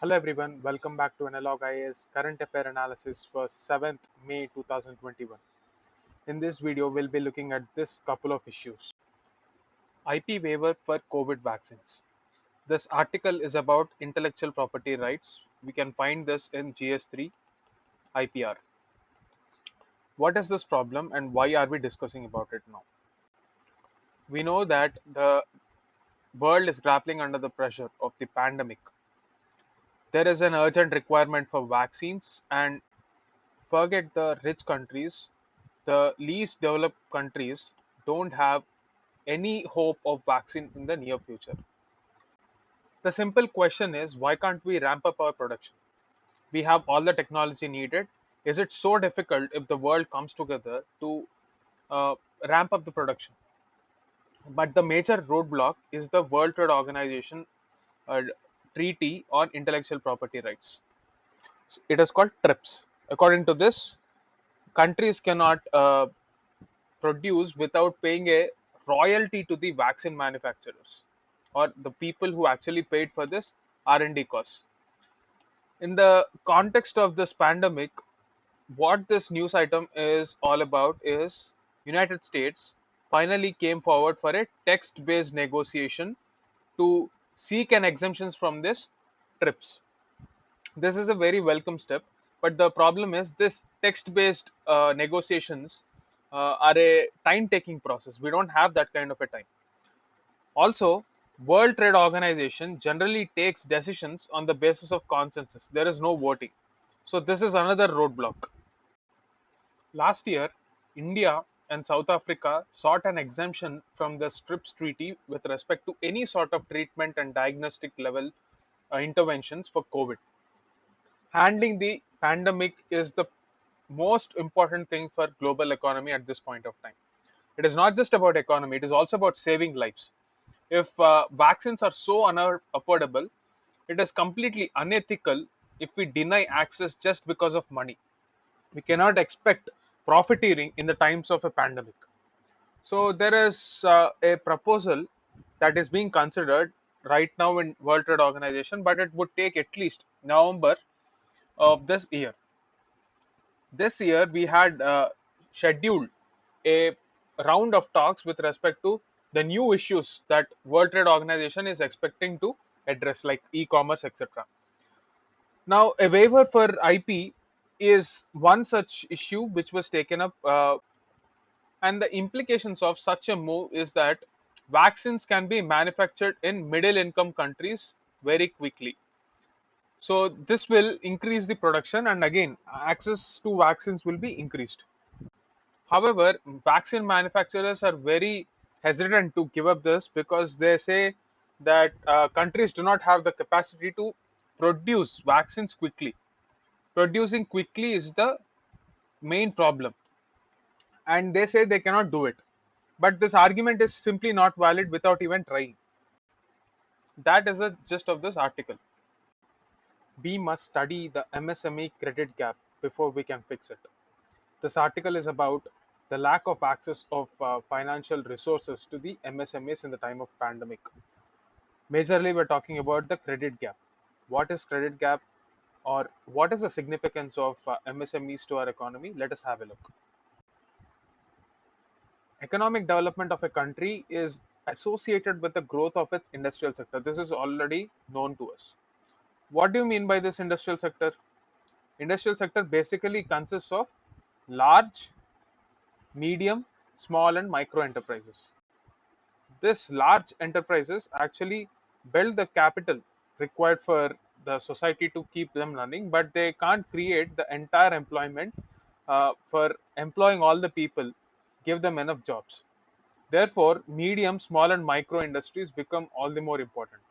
Hello everyone, welcome back to Analog IAS Current Affair Analysis for 7th May 2021. In this video, we'll be looking at this couple of issues. IP waiver for COVID vaccines. This article is about intellectual property rights. We can find this in GS3 IPR. What is this problem and why are we discussing about it now? We know that the world is grappling under the pressure of the pandemic. There is an urgent requirement for vaccines, and forget the rich countries, the least developed countries don't have any hope of vaccine in the near future. The simple question is, why can't we ramp up our production? We have all the technology needed. Is it so difficult if the world comes together to uh, ramp up the production? But the major roadblock is the World Trade Organization uh, Treaty on Intellectual Property Rights. It is called TRIPS. According to this, countries cannot produce without paying a royalty to the vaccine manufacturers or the people who actually paid for this R&D costs. In the context of this pandemic, what this news item is all about is United States finally came forward for a text-based negotiation to seek an exemptions from this TRIPS. This is a very welcome step, but the problem is this text-based negotiations are a time-taking process. We don't have that kind of a time. Also, World Trade Organization generally takes decisions on the basis of consensus. There is no voting. So this is another roadblock. Last year, India and South Africa sought an exemption from the TRIPS treaty with respect to any sort of treatment and diagnostic level interventions for COVID. Handling the pandemic is the most important thing for global economy at this point of time. It is not just about economy, it is also about saving lives. If vaccines are so unaffordable, it is completely unethical if we deny access just because of money. We cannot expect profiteering in the times of a pandemic. So there is a proposal that is being considered right now in World Trade Organization, but it would take at least November of this year. This year we had scheduled a round of talks with respect to the new issues that World Trade Organization is expecting to address, like e-commerce, etc. Now, a waiver for IP is one such issue which was taken up, and the implications of such a move is that vaccines can be manufactured in middle income countries very quickly. So this will increase the production, and again access to vaccines will be increased. However, vaccine manufacturers are very hesitant to give up this because they say that countries do not have the capacity to produce vaccines quickly. Producing quickly is the main problem, and they say they cannot do it. But this argument is simply not valid without even trying. That is the gist of this article. We must study the MSME credit gap before we can fix it. This article is about the lack of access of financial resources to the MSMEs in the time of pandemic. Majorly, we're talking about the credit gap. What is credit gap, or what is the significance of MSMEs to our economy? Let us have a look. Economic development of a country is associated with the growth of its industrial sector. This is already known to us. What do you mean by this industrial sector? Industrial sector basically consists of large, medium, small, and micro enterprises. This large enterprises actually build the capital required for the society to keep them running, but they can't create the entire employment for employing all the people, give them enough jobs. Therefore, medium, small, and micro industries become all the more important.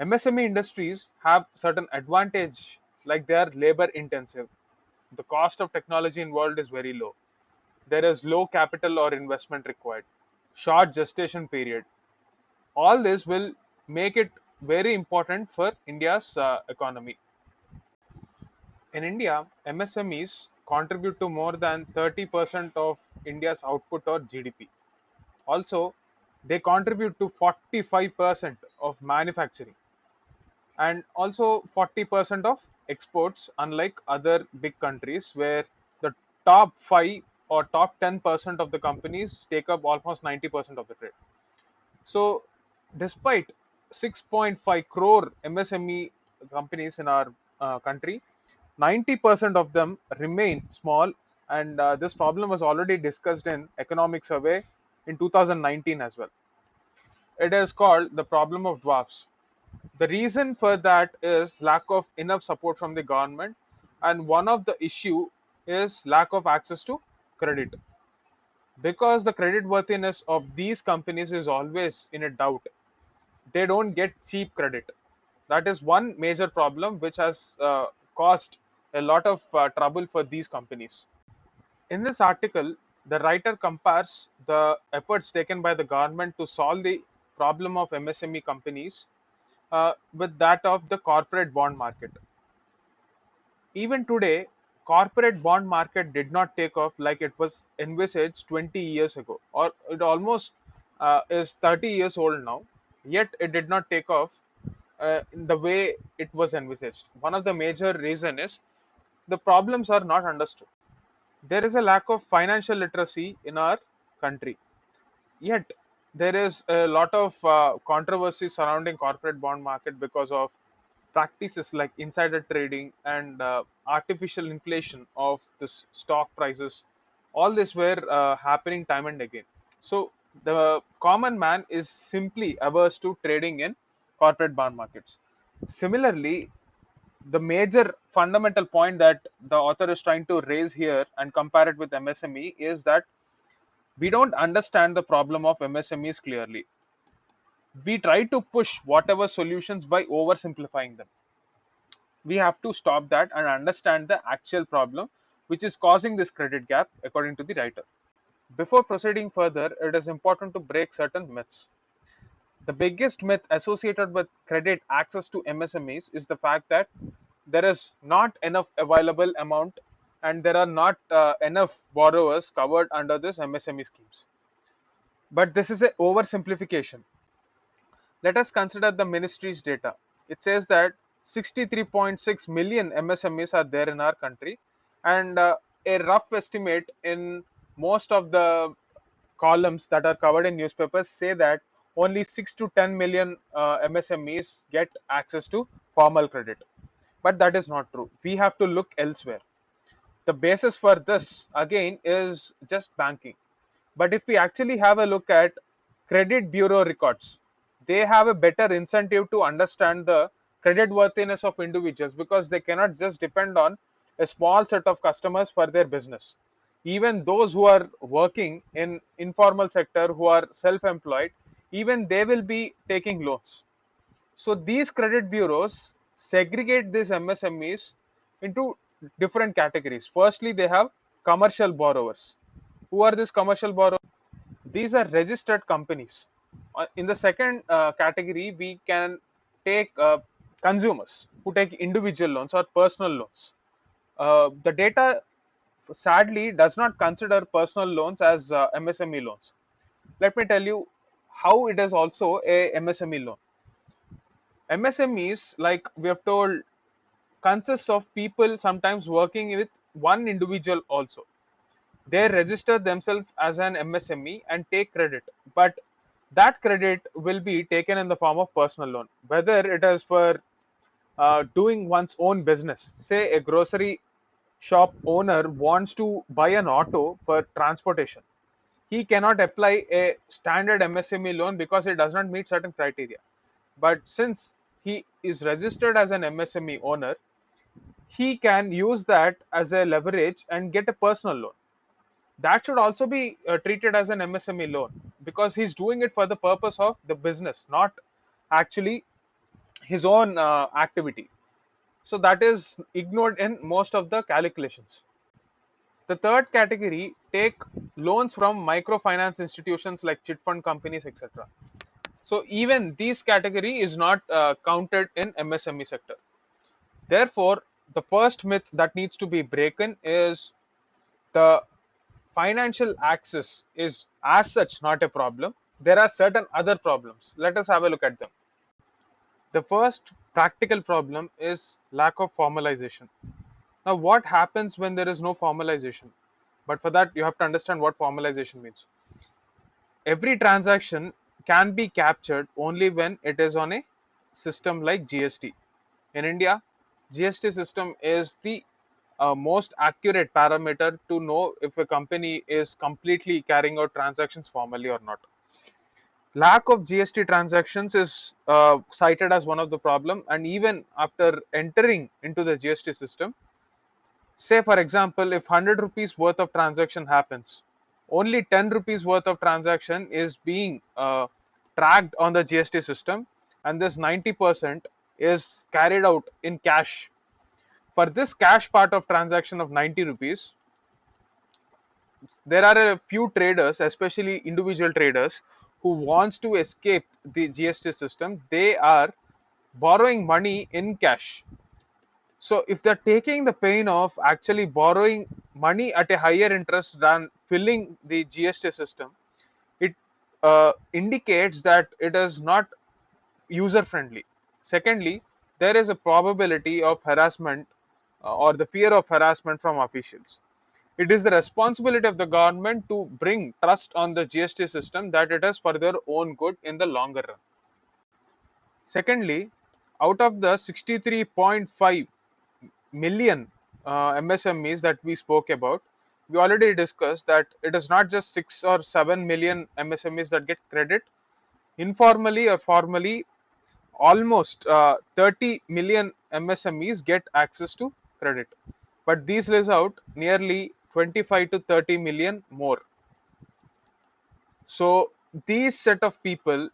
MSME industries have certain advantage, like they are labor intensive. The cost of technology involved is very low. There is low capital or investment required. Short gestation period. All this will make it very important for India's economy. In India, MSMEs contribute to more than 30% of India's output or GDP. Also, they contribute to 45% of manufacturing, and also 40% of exports, unlike other big countries where the top 5 or top 10% of the companies take up almost 90% of the trade. So, despite 6.5 crore MSME companies in our country, 90% of them remain small, and this problem was already discussed in Economic Survey in 2019 as well. It is called the problem of dwarfs. The reason for that is lack of enough support from the government, and one of the issue is lack of access to credit, because the credit worthiness of these companies is always in a doubt. They don't get cheap credit. That is one major problem which has caused a lot of trouble for these companies. In this article, the writer compares the efforts taken by the government to solve the problem of MSME companies with that of the corporate bond market. Even today, corporate bond market did not take off like it was envisaged 20 years ago, or it almost is 30 years old now. Yet it did not take off in the way it was envisaged. One of the major reason is the problems are not understood. There is a lack of financial literacy in our country. Yet there is a lot of controversy surrounding corporate bond market because of practices like insider trading and artificial inflation of this stock prices. All this were happening time and again. So the common man is simply averse to trading in corporate bond markets. Similarly, the major fundamental point that the author is trying to raise here and compare it with MSME is that we don't understand the problem of MSMEs clearly. We try to push whatever solutions by oversimplifying them. We have to stop that and understand the actual problem which is causing this credit gap, according to the writer. Before proceeding further, it is important to break certain myths. The biggest myth associated with credit access to MSMEs is the fact that there is not enough available amount and there are not enough borrowers covered under this MSME schemes. But this is an oversimplification. Let us consider the ministry's data. It says that 63.6 million MSMEs are there in our country, and a rough estimate in most of the columns that are covered in newspapers say that only 6 to 10 million MSMEs get access to formal credit. But that is not true. We have to look elsewhere. The basis for this again is just banking. But if we actually have a look at credit bureau records, they have a better incentive to understand the credit worthiness of individuals, because they cannot just depend on a small set of customers for their business. Even those who are working in informal sector, who are self-employed, even they will be taking loans. So these credit bureaus segregate these MSMEs into different categories. Firstly, they have commercial borrowers. Who are these commercial borrowers? These are registered companies. In the second category, we can take consumers who take individual loans or personal loans. The data sadly does not consider personal loans as MSME loans. Let me tell you how it is also a MSME loan. MSMEs, like we have told, consists of people sometimes working with one individual also. They register themselves as an MSME and take credit, but that credit will be taken in the form of personal loan, whether it is for doing one's own business. Say a grocery shop owner wants to buy an auto for transportation. He cannot apply a standard MSME loan because it does not meet certain criteria. But since he is registered as an MSME owner, he can use that as a leverage and get a personal loan. That should also be treated as an MSME loan, because he's doing it for the purpose of the business, not actually his own activity. So that is ignored in most of the calculations. The third category take loans from microfinance institutions like chit fund companies, etc. So even this category is not counted in MSME sector. Therefore, the first myth that needs to be broken is the financial access is as such not a problem. There are certain other problems. Let us have a look at them. The first practical problem is lack of formalization. Now, what happens when there is no formalization? But for that, you have to understand what formalization means. Every transaction can be captured only when it is on a system like GST. In India, GST system is the most accurate parameter to know if a company is completely carrying out transactions formally or not. Lack of GST transactions is cited as one of the problem, and even after entering into the GST system, say for example, if 100 rupees worth of transaction happens, only 10 rupees worth of transaction is being tracked on the GST system, and this 90% is carried out in cash. For this cash part of transaction of 90 rupees, there are a few traders, especially individual traders, who wants to escape the GST system. They are borrowing money in cash. So if they're taking the pain of actually borrowing money at a higher interest than filling the GST system, it indicates that it is not user friendly. Secondly, there is a probability of harassment or the fear of harassment from officials. It is the responsibility of the government to bring trust on the GST system, that it is for their own good in the longer run. Secondly, out of the 63.5 million MSMEs that we spoke about, we already discussed that it is not just 6 or 7 million MSMEs that get credit. Informally or formally, almost 30 million MSMEs get access to credit. But these list out nearly 25 to 30 million more. So these set of people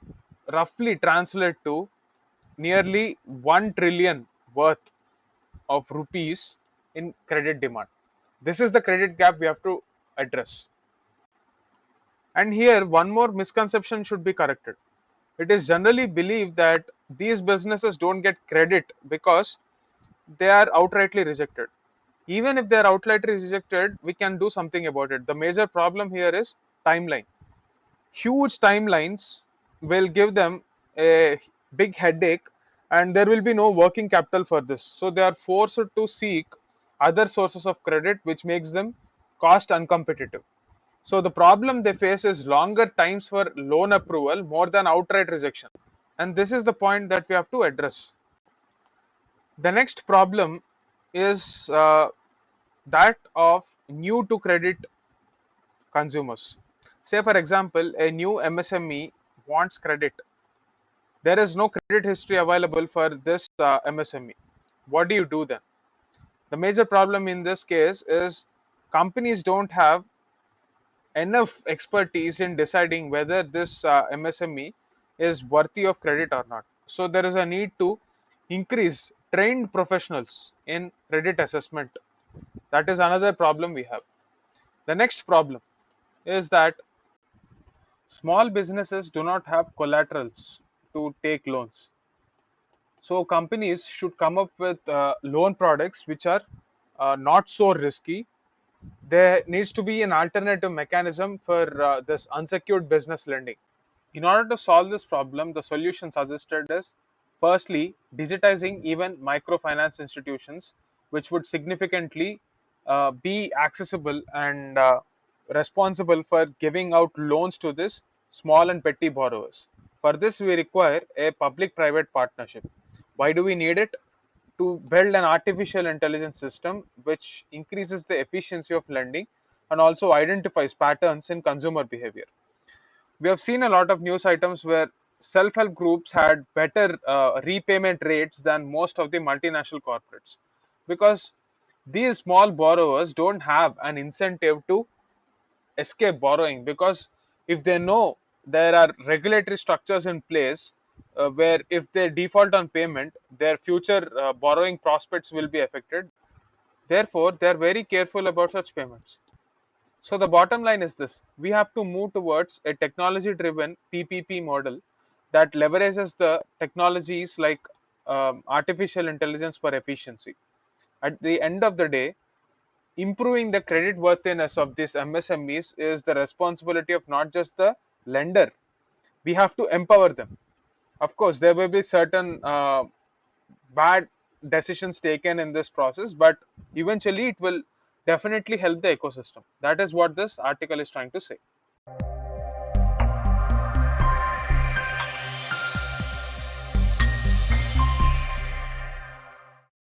roughly translate to nearly 1 trillion worth of rupees in credit demand. This is the credit gap we have to address. And here, one more misconception should be corrected. It is generally believed that these businesses don't get credit because they are outrightly rejected. Even if they are outrightly rejected, we can do something about it. The major problem here is timeline. Huge timelines will give them a big headache, and there will be no working capital for this. So they are forced to seek other sources of credit, which makes them cost uncompetitive. So the problem they face is longer times for loan approval more than outright rejection. And this is the point that we have to address. The next problem is that of new to credit consumers. Say, for example, a new MSME wants credit. There is no credit history available for this MSME. What do you do then? The major problem in this case is companies don't have enough expertise in deciding whether this MSME is worthy of credit or not. So there is a need to increase trained professionals in credit assessment. That is another problem we have. The next problem is that small businesses do not have collaterals to take loans. So companies should come up with loan products which are not so risky. There needs to be an alternative mechanism for this unsecured business lending. In order to solve this problem, the solution suggested is firstly digitizing even microfinance institutions, which would significantly be accessible and responsible for giving out loans to this small and petty borrowers. For this, we require a public-private partnership. Why do we need it? To build an artificial intelligence system which increases the efficiency of lending and also identifies patterns in consumer behavior. We have seen a lot of news items where self-help groups had better repayment rates than most of the multinational corporates, because these small borrowers don't have an incentive to escape borrowing, because if they know there are regulatory structures in place where if they default on payment, their future borrowing prospects will be affected. Therefore, they are very careful about such payments. So the bottom line is this: we have to move towards a technology driven PPP model that leverages the technologies like artificial intelligence for efficiency. At the end of the day, improving the credit worthiness of these MSMEs is the responsibility of not just the lender. We have to empower them. Of course, there will be certain bad decisions taken in this process, but eventually it will definitely help the ecosystem. That is what this article is trying to say.